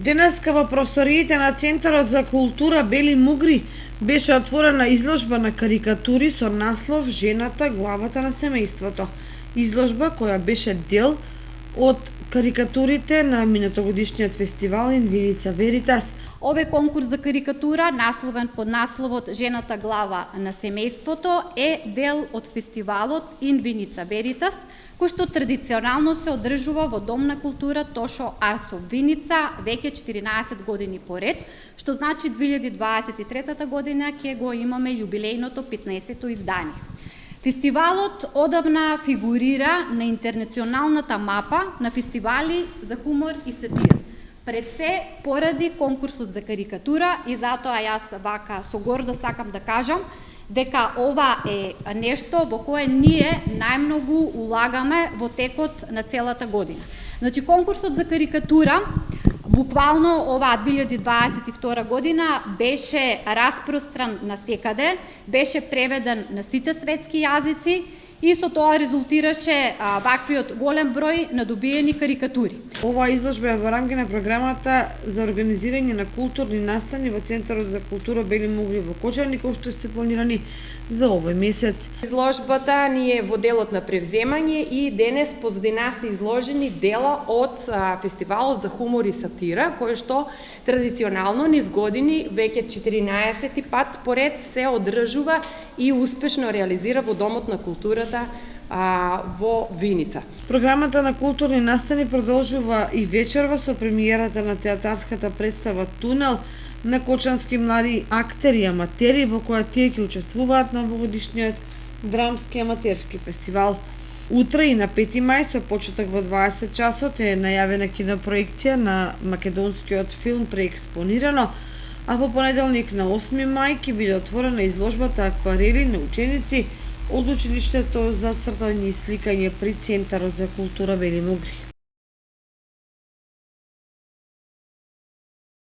Денеска во просториите на Центарот за култура Бели Мугри беше отворена изложба на карикатури со наслов "Жената, главата на семејството". Изложба која беше дел од карикатурите на минатогодишниот фестивал Инвиница Веритас. Овој конкурс за карикатура, насловен под насловот "Жената, глава на семејството", е дел од фестивалот Инвиница Веритас, кој што традиционално се одржува во Дом на култура Тошо Арсов Виница веќе 14 години поред, што значи 2023 година ќе го имаме јубилејното 15-то издание. Фестивалот одавна фигурира на интернационалната мапа на фестивали за хумор и сатира. Пред се поради конкурсот за карикатура и затоа јас вака со гордо сакам да кажам дека ова е нешто во кое ние најмногу улагаме во текот на целата година. Значи, конкурсот за карикатура, буквално оваа 2022 година, беше распростран насекаде, беше преведен на сите светски јазици и со тоа резултираше ваквиот голем број на добиени карикатури. Оваа изложба е во рамки на програмата за организирање на културни настани во Центарот за култура Бели Мугри во Кочани, кои што се планирани за овој месец. Изложбата ни е во делот на превземање и денес позади нас се изложени дела од фестивалот за хумор и сатира, кој што традиционално низ години веќе 14 пат поред се одржува и успешно реализира во Домот на културата во Виница. Програмата на културни настани продолжува и вечерва со премиерата на театарската представа Тунел на кочански млади актери и аматери, во која тие ќе учествуваат на овогодишниот драмски аматерски фестивал. Утре и на 5 мај со почеток во 20 часот е најавена кинопроекција на македонскиот филм Преекспонирано, а во понеделник на 8 мај ќе биде отворена изложбата Акварели на ученици од училиштето за цртање и сликање при Центарот за култура Бели Мугри.